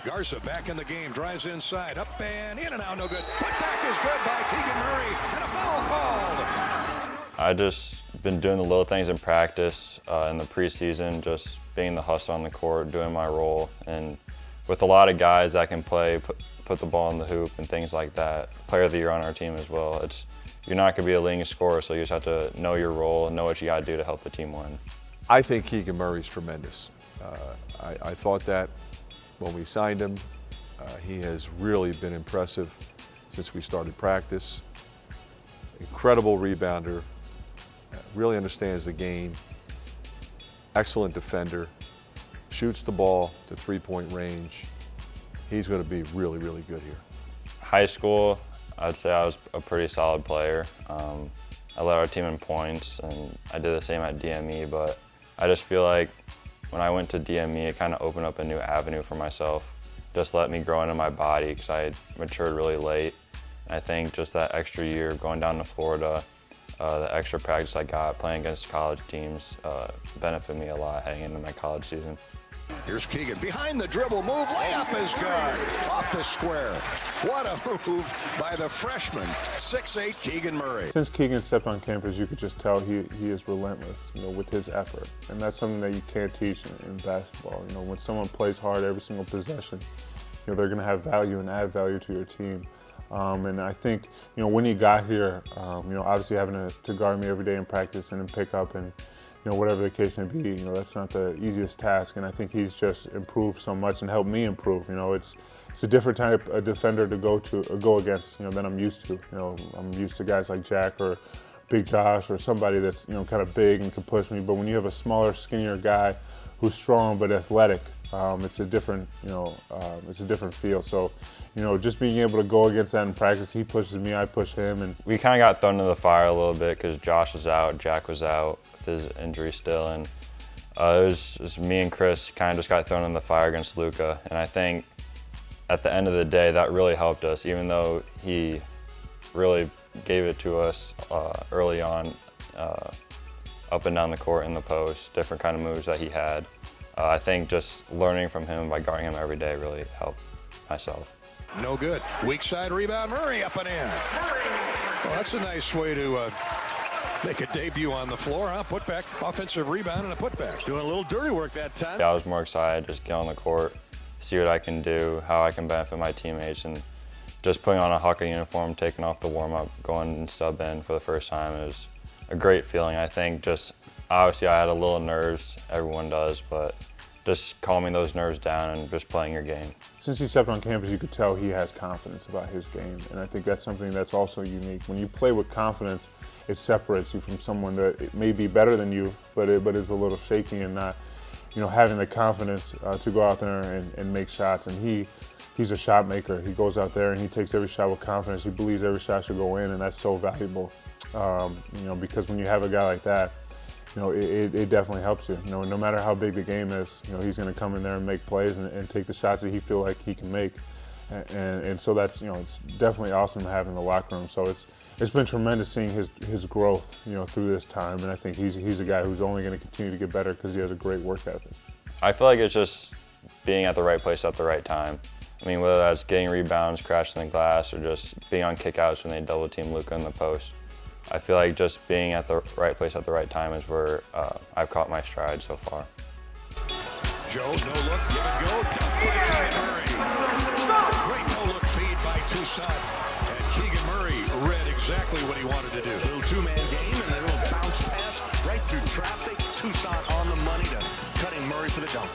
Garza back in the game, drives inside, up and in and out, no good. Put back is good by Keegan Murray, and a foul called. I just been doing the little things in practice in the preseason, just being the hustle on the court, doing my role, and with a lot of guys that can play, put the ball in the hoop and things like that. Player of the year on our team as well. You're not going to be a leading scorer, so you just have to know your role and know what you got to do to help the team win. I think Keegan Murray's tremendous. I thought that when we signed him. He has really been impressive since we started practice. Incredible rebounder, really understands the game, excellent defender, shoots the ball to three-point range. He's going to be really, really good here. High school, I'd say I was a pretty solid player. I led our team in points, and I did the same at DME, but I just feel like when I went to DME, it kind of opened up a new avenue for myself. Just let me grow into my body because I had matured really late. And I think just that extra year going down to Florida, the extra practice I got playing against college teams benefited me a lot heading into my college season. Here's Keegan, behind the dribble move, layup is good, off the square. What a move by the freshman, 6'8" Keegan Murray. Since Keegan stepped on campus, you could just tell he is relentless, with his effort. And that's something that you can't teach in basketball. When someone plays hard every single possession, they're going to have value and add value to your team. And I think, when he got here, obviously having to guard me every day in practice and in pickup and whatever the case may be, that's not the easiest task, and I think he's just improved so much and helped me improve. It's a different type of defender to go against, than I'm used to. I'm used to guys like Jack or Big Josh or somebody that's kind of big and can push me. But when you have a smaller, skinnier guy who's strong but athletic, it's a different feel. So, just being able to go against that in practice, he pushes me, I push him, and we kind of got thrown into the fire a little bit because Josh was out, Jack was out with his injury still, and it was just me and Chris kind of just got thrown in the fire against Luka. And I think at the end of the day, that really helped us, even though he really gave it to us early on, up and down the court in the post, different kind of moves that he had. I think just learning from him by guarding him every day really helped myself. No good. Weak side rebound, Murray up and in. Well, that's a nice way to make a debut on the floor, huh? Putback, offensive rebound and a putback. Doing a little dirty work that time. Yeah, I was more excited just get on the court, see what I can do, how I can benefit my teammates, and just putting on a Hawkeye uniform, taking off the warm-up, going and sub in for the first time. It was a great feeling. I think just obviously I had a little nerves, everyone does, but just calming those nerves down and just playing your game. Since he stepped on campus, you could tell he has confidence about his game, and I think that's something that's also unique. When you play with confidence, it separates you from someone that it may be better than you, but is a little shaky and not, having the confidence to go out there and make shots. And he's a shot maker. He goes out there and he takes every shot with confidence. He believes every shot should go in, and that's so valuable. Because when you have a guy like that, it definitely helps you. No matter how big the game is, he's going to come in there and make plays and take the shots that he feel like he can make. And so that's, it's definitely awesome to have in the locker room. So it's been tremendous seeing his growth, through this time. And I think he's a guy who's only going to continue to get better because he has a great work ethic. I feel like it's just being at the right place at the right time. I mean, whether that's getting rebounds, crashing the glass, or just being on kickouts when they double team Luka in the post. I feel like just being at the right place at the right time is where I've caught my stride so far. Joe, no look, give and go, dunked by Keegan Murray. Great no-look feed by Toussaint. And Keegan Murray read exactly what he wanted to do. A little two-man game and a little bounce pass right through traffic. Toussaint on the money to cutting Murray for the dunk.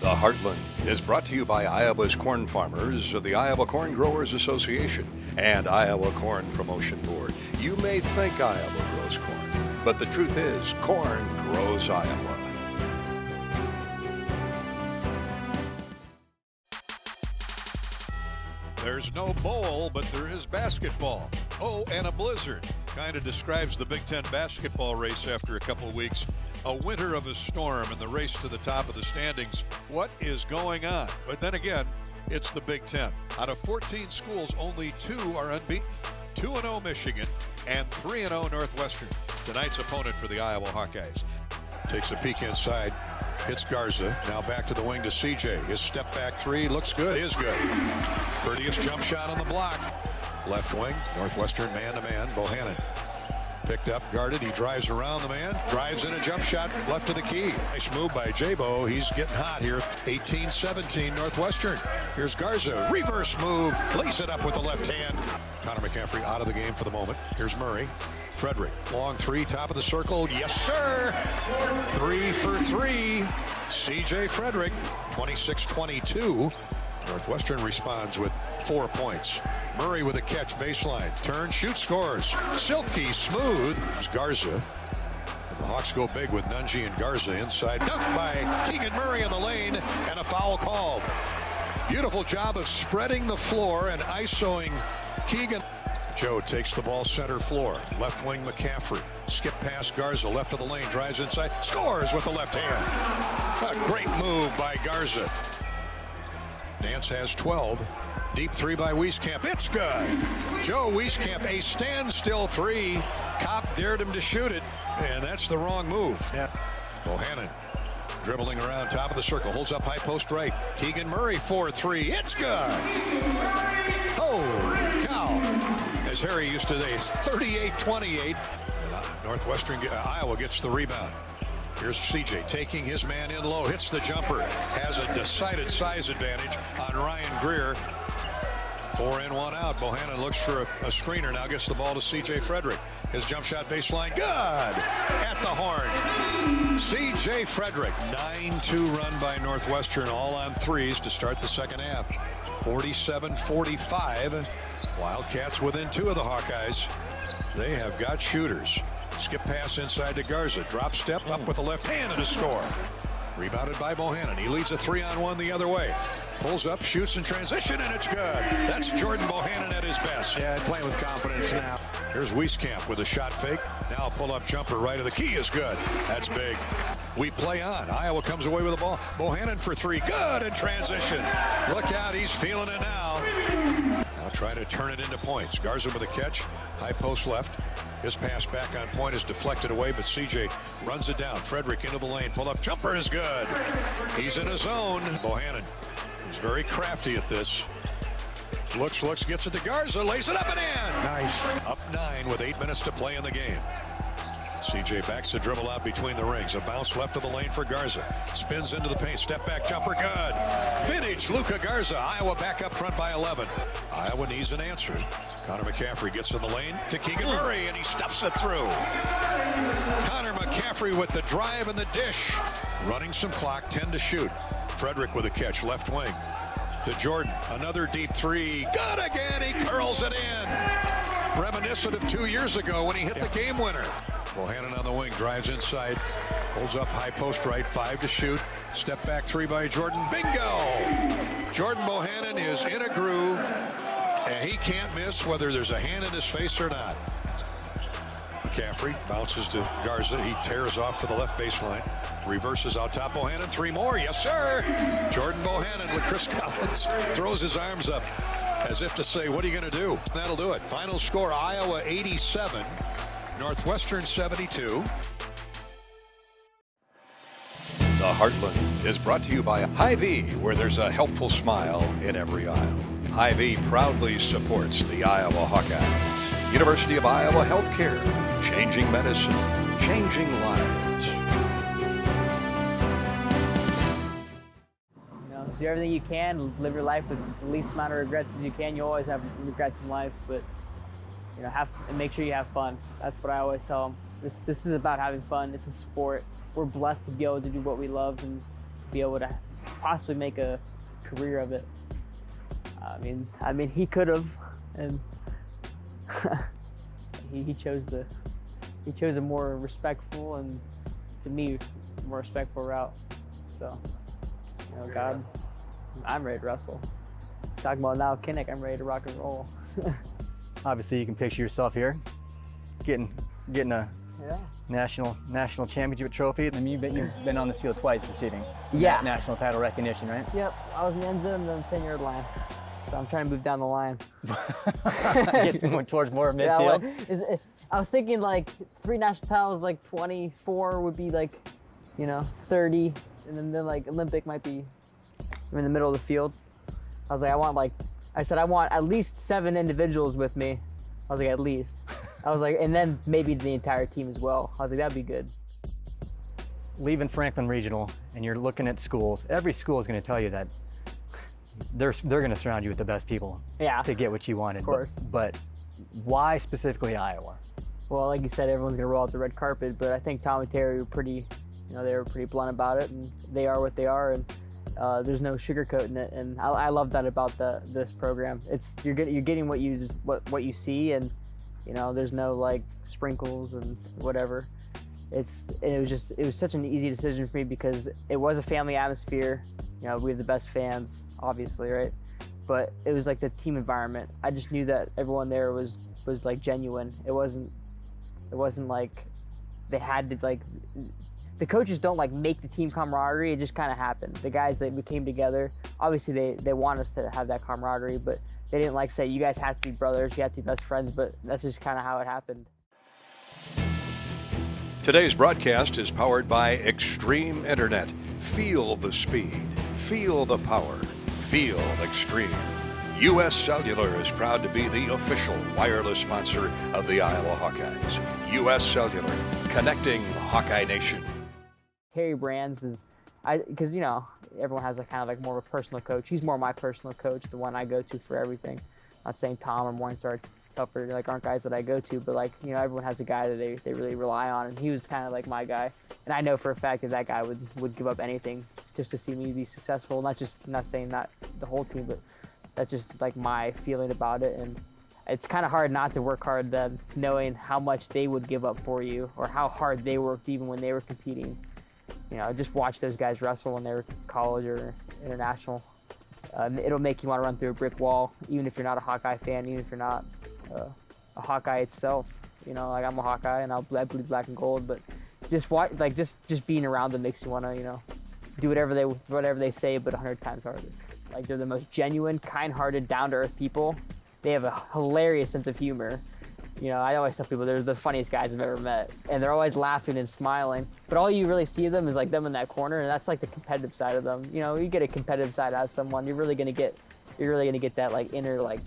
The Heartland is brought to you by Iowa's corn farmers of the Iowa Corn Growers Association and Iowa Corn Promotion Board. You may think Iowa grows corn, but the truth is, corn grows Iowa. There's no bowl, but there is basketball. Oh, and a blizzard. Kind of describes the Big Ten basketball race after a couple of weeks. A winter of a storm in the race to the top of the standings. What is going on? But then again, it's the Big Ten. Out of 14 schools, only 2 are unbeaten. 2-0 Michigan and 3-0 Northwestern. Tonight's opponent for the Iowa Hawkeyes. Takes a peek inside. Hits Garza. Now back to the wing to CJ. His step back three looks good. Is good. Prettiest jump shot on the block. Left wing. Northwestern man-to-man. Bohannon. Picked up, guarded. He drives around the man. Drives in a jump shot left of the key. Nice move by Jabo. He's getting hot here. 18-17 Northwestern. Here's Garza. Reverse move. Lays it up with the left hand. Connor McCaffrey out of the game for the moment. Here's Murray. Frederick. Long three. Top of the circle. Yes, sir. 3 for 3. CJ Frederick. 26-22. Northwestern responds with 4 points. Murray with a catch baseline. Turn, shoot, scores. Silky smooth. There's Garza. And the Hawks go big with Nunji and Garza inside. Dunk by Keegan Murray in the lane, and a foul called. Beautiful job of spreading the floor and isoing Keegan. Joe takes the ball center floor. Left wing McCaffrey. Skip past Garza. Left of the lane. Drives inside. Scores with the left hand. A great move by Garza. Nance has 12. Deep three by Wieskamp. It's good. Joe Wieskamp, a standstill three. Kopp dared him to shoot it, and that's the wrong move. Yeah. Bohannon dribbling around top of the circle. Holds up high post right. Keegan Murray 4-3. It's good. Holy cow. As Harry used to say, it's 38-28. Northwestern, Iowa gets the rebound. Here's CJ taking his man in low, hits the jumper, has a decided size advantage on Ryan Greer. 4 in, 1 out. Bohannon looks for a screener, now gets the ball to CJ Frederick. His jump shot baseline, good! At the horn. CJ Frederick, 9-2 run by Northwestern, all on threes to start the second half. 47-45. Wildcats within 2 of the Hawkeyes. They have got shooters. Skip pass inside to Garza. Drop step up with the left hand and a score. Rebounded by Bohannon. He leads a 3-on-1 the other way. Pulls up, shoots in transition, and it's good. That's Jordan Bohannon at his best. Yeah, playing with confidence now. Here's Wieskamp with a shot fake. Now a pull-up jumper right of the key is good. That's big. We play on. Iowa comes away with the ball. Bohannon for 3. Good in transition. Look out, he's feeling it now. Now trying to turn it into points. Garza with a catch. High post left. His pass back on point is deflected away, but CJ runs it down. Frederick into the lane. Pull-up jumper is good. He's in his zone. Bohannon is very crafty at this. Looks, gets it to Garza, lays it up and in. Nice. Up 9 with 8 minutes to play in the game. CJ backs the dribble out between the rings. A bounce left of the lane for Garza. Spins into the paint. Step back jumper, good. Vintage Luka Garza. Iowa back up front by 11. Iowa needs an answer. Connor McCaffrey gets in the lane to Keegan Murray, and he stuffs it through. Connor McCaffrey with the drive and the dish. Running some clock, 10 to shoot. Frederick with a catch, left wing. To Jordan, another deep 3. Good again, he curls it in. Reminiscent of 2 years ago when he hit the game winner. Bohannon on the wing, drives inside, holds up high post right, 5 to shoot. Step back 3 by Jordan, bingo! Jordan Bohannon is in a groove, and he can't miss whether there's a hand in his face or not. McCaffrey bounces to Garza, he tears off for the left baseline. Reverses out top, Bohannon, 3 more, yes sir! Jordan Bohannon with Chris Collins throws his arms up as if to say, what are you gonna do? That'll do it. Final score, Iowa 87, Northwestern 72. The Heartland is brought to you by Hy-Vee, where there's a helpful smile in every aisle. Hy-Vee proudly supports the Iowa Hawkeyes. University of Iowa Healthcare, changing medicine, changing lives. Do everything you can, live your life with the least amount of regrets as you can. You always have regrets in life, but make sure you have fun. That's what I always tell them. This is about having fun. It's a sport. We're blessed to be able to do what we love and be able to possibly make a career of it. I mean, he could have, and he chose a more respectful and, to me, more respectful route. So, God, I'm ready to wrestle. Talking about now, Kinnick, I'm ready to rock and roll. Obviously, you can picture yourself here, getting a national championship trophy. I mean, you've been on this field twice receiving national title recognition, right? Yep, I was in the end zone and then the 10-yard line. So I'm trying to move down the line. Get towards more midfield? I was thinking like 3 national titles, like 24 would be like you know, 30, and then like Olympic might be in the middle of the field. I was like, I want at least 7 individuals with me. I was like, at least. I was like, and then maybe the entire team as well. I was like, that'd be good. Leaving Franklin Regional and you're looking at schools, every school is going to tell you that they're going to surround you with the best people to get what you wanted. Of course. But why specifically Iowa? Well, like you said, everyone's going to roll out the red carpet, but I think Tom and Terry were pretty, you know, they were pretty blunt about it, and they are what they are, and there's no sugarcoating it, and I love that about this program. It's you're getting what you see, and you know, there's no like sprinkles and whatever. It was such an easy decision for me because it was a family atmosphere. You know, we have the best fans, obviously, right? But it was like the team environment. I just knew that everyone there was like genuine. It wasn't like they had to like. The coaches don't like make the team camaraderie. It just kind of happened. The guys that we came together, obviously they want us to have that camaraderie, but they didn't like say you guys have to be brothers, you have to be best friends. But that's just kind of how it happened. Today's broadcast is powered by Extreme Internet. Feel the speed, feel the power, feel extreme. U.S. Cellular is proud to be the official wireless sponsor of the Iowa Hawkeyes. U.S. Cellular, connecting Hawkeye Nation. Terry Brands is, because you know, everyone has a kind of like more of a personal coach. He's more my personal coach, the one I go to for everything. Not saying Tom or Morningstar Tupper like aren't guys that I go to, but like, you know, everyone has a guy that they really rely on, and he was kind of like my guy. And I know for a fact that that guy would give up anything just to see me be successful. Not saying that the whole team, but that's just like my feeling about it. And it's kind of hard not to work hard then, knowing how much they would give up for you or how hard they worked even when they were competing. You know, just watch those guys wrestle when they were college or international. It'll make you want to run through a brick wall, even if you're not a Hawkeye fan, even if you're not a Hawkeye itself. You know, like I'm a Hawkeye and I bleed black and gold, but just watch, like just being around them makes you want to, you know, do whatever they say, but 100 times harder. Like they're the most genuine, kind-hearted, down-to-earth people. They have a hilarious sense of humor. You know, I always tell people they're the funniest guys I've ever met, and they're always laughing and smiling. But all you really see of them is like them in that corner, and that's like the competitive side of them. You know, you get a competitive side out of someone, you're really gonna get that like inner like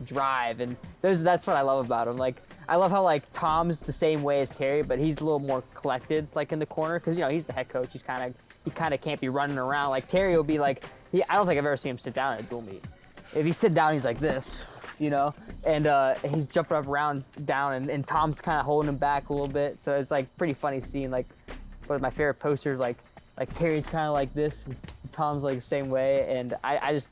drive, and that's what I love about him. Like I love how like Tom's the same way as Terry, but he's a little more collected like in the corner because you know he's the head coach. He kind of can't be running around. Like Terry will be like, I don't think I've ever seen him sit down at a dual meet. If he sit down, he's like this. You know, and he's jumping up around down, and Tom's kind of holding him back a little bit. So it's like pretty funny seeing like one of my favorite posters, like Terry's kind of like this, and Tom's like the same way. And I just,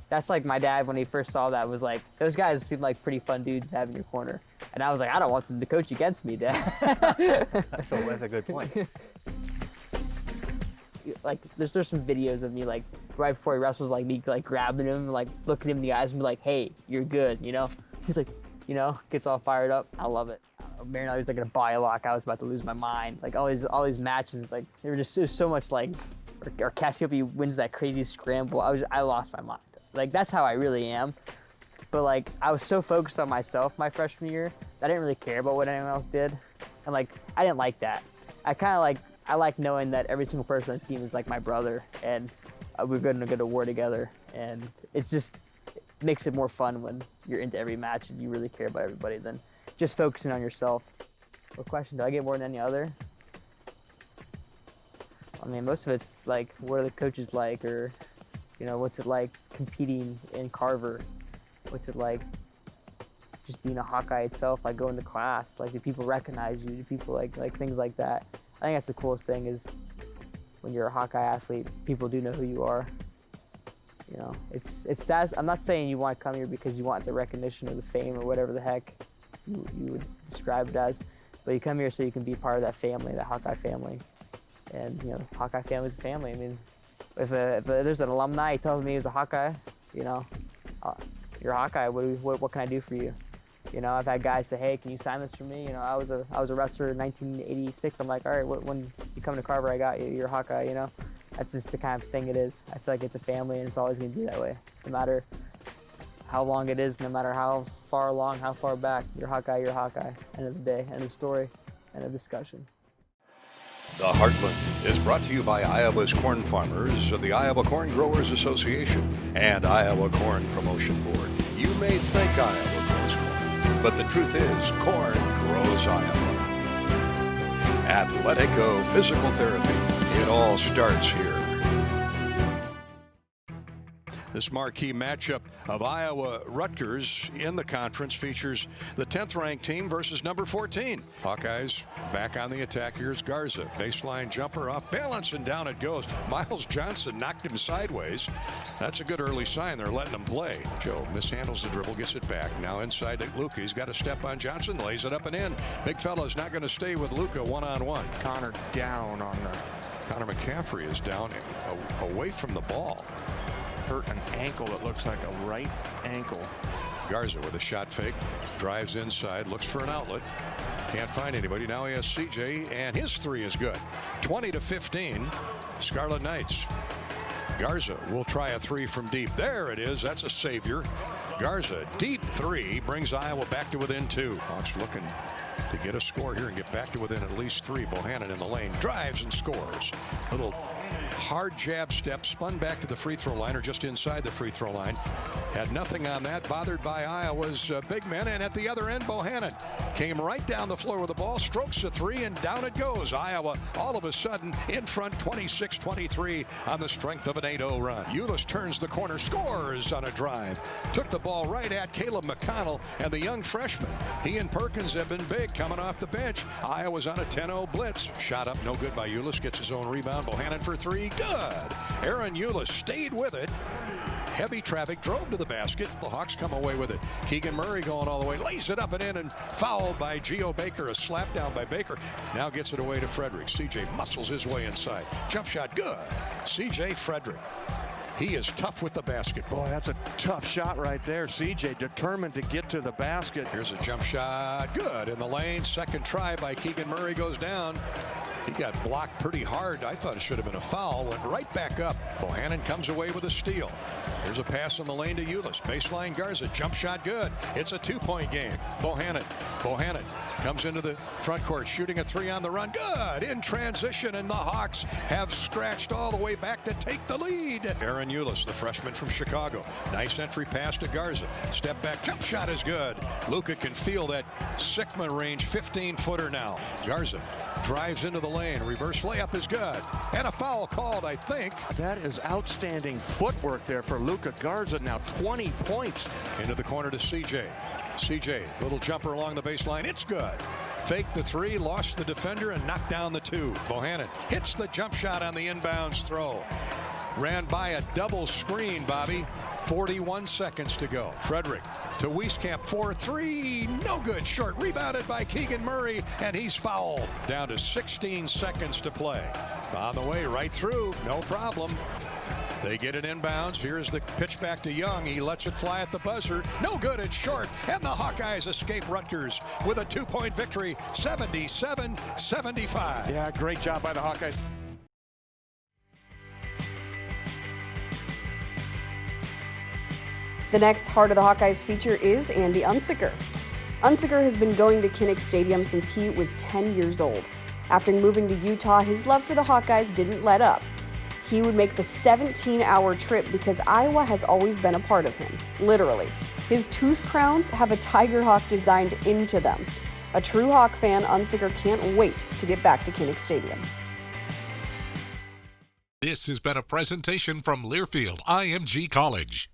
that's like my dad when he first saw that was like, those guys seem like pretty fun dudes to have in your corner. And I was like, I don't want them to coach against me, Dad. That's a good point. Like there's some videos of me like right before he wrestles, like me like grabbing him, like looking him in the eyes and be like, hey, you're good, you know? He's like, you know, gets all fired up. I love it. Marinelli was like in a body lock. I was about to lose my mind. Like all these matches, like they were just so much like, or Cassiope wins that crazy scramble. I lost my mind. Like that's how I really am. But like I was so focused on myself my freshman year that I didn't really care about what anyone else did. And like I didn't like that. I like knowing that every single person on the team is like my brother, and we're going to go to war together. And it makes it more fun when you're into every match and you really care about everybody than just focusing on yourself. What question? Do I get more than any other? I mean, most of it's like, what are the coaches like? Or, you know, what's it like competing in Carver? What's it like just being a Hawkeye itself? Like going to class, like do people recognize you? Do people like things like that? I think that's the coolest thing is when you're a Hawkeye athlete, people do know who you are. You know, it's sad. I'm not saying you want to come here because you want the recognition or the fame or whatever the heck you would describe it as, but you come here so you can be part of that family, that Hawkeye family. And you know, Hawkeye family's a family. I mean, if there's an alumni, he tells me he was a Hawkeye, you know, you're a Hawkeye. What can I do for you? You know, I've had guys say, hey, can you sign this for me? You know, I was a wrestler in 1986. I'm like, all right, when you come to Carver, I got you. You're a Hawkeye, you know? That's just the kind of thing it is. I feel like it's a family, and it's always going to be that way. No matter how long it is, no matter how far along, how far back, you're Hawkeye, you're Hawkeye. End of the day, end of story, end of discussion. The Heartland is brought to you by Iowa's corn farmers of the Iowa Corn Growers Association and Iowa Corn Promotion Board. You may think Iowa grows corn, but the truth is corn grows Iowa. ATHLETICO Physical Therapy. It all starts here. This marquee matchup of Iowa-Rutgers in the conference features the 10th-ranked team versus number 14. Hawkeyes back on the attack. Here's Garza. Baseline jumper off balance, and down it goes. Miles Johnson knocked him sideways. That's a good early sign. They're letting him play. Joe mishandles the dribble, gets it back. Now inside to Luka. He's got a step on Johnson, lays it up and in. Big fella's not going to stay with Luka one-on-one. Connor down on the... Connor McCaffrey is down away from the ball. Hurt an ankle that looks like a right ankle. Garza with a shot fake, drives inside, looks for an outlet, can't find anybody. Now he has CJ, and his three is good. 20-15, Scarlet Knights. Garza will try a three from deep. There it is. That's a savior. Garza, deep three, brings Iowa back to within 2. Hawks looking to get a score here and get back to within at least 3. Bohannon in the lane, drives and scores. Little hard jab step, spun back to the free throw line, or just inside the free throw line. Had nothing on that, bothered by Iowa's big men. And at the other end, Bohannon came right down the floor with the ball, strokes a three, and down it goes. Iowa all of a sudden in front 26-23 on the strength of an 8-0 run. Ulis turns the corner, scores on a drive. Took the ball right at Caleb McConnell and the young freshman. He and Perkins have been big coming off the bench. Iowa's on a 10-0 blitz. Shot up, no good by Ulis. Gets his own rebound. Bohannon for three. Good. Aaron Ulis stayed with it. Heavy traffic, drove to the basket. The Hawks come away with it. Keegan Murray going all the way, lays it up and in, and fouled by Geo Baker. A slap down by Baker. Now gets it away to Frederick. CJ muscles his way inside. Jump shot, good. CJ Frederick. He is tough with the basketball. Boy, that's a tough shot right there. CJ determined to get to the basket. Here's a jump shot, good in the lane. Second try by Keegan Murray goes down. He got blocked pretty hard. I thought it should have been a foul. Went right back up. Bohannon comes away with a steal. Here's a pass in the lane to Ulis. Baseline Garza. Jump shot good. It's a 2-point game. Bohannon comes into the front court, shooting a three on the run. Good in transition, and the Hawks have scratched all the way back to take the lead. Aaron Ulis, the freshman from Chicago. Nice entry pass to Garza. Step back. Jump shot is good. Luka can feel that Sigma range 15-footer now. Garza drives into the lane. Reverse layup is good. And a foul called, I think. That is outstanding footwork there for Luka Garza. Now 20 points. Into the corner to CJ. CJ, little jumper along the baseline. It's good. Fake the three, lost the defender, and knocked down the 2. Bohannon hits the jump shot on the inbounds throw. Ran by a double screen, Bobby. 41 seconds to go. Frederick to Wieskamp, 4-3, no good. Short, rebounded by Keegan Murray, and he's fouled. Down to 16 seconds to play. On the way, right through, no problem. They get it inbounds. Here's the pitch back to Young. He lets it fly at the buzzer. No good, it's short. And the Hawkeyes escape Rutgers with a 2-point victory, 77-75. Yeah, great job by the Hawkeyes. The next Heart of the Hawkeyes feature is Andy Unsicker. Unsicker has been going to Kinnick Stadium since he was 10 years old. After moving to Utah, his love for the Hawkeyes didn't let up. He would make the 17-hour trip because Iowa has always been a part of him, literally. His tooth crowns have a tiger hawk designed into them. A true Hawk fan, Unsicker can't wait to get back to Kinnick Stadium. This has been a presentation from Learfield IMG College.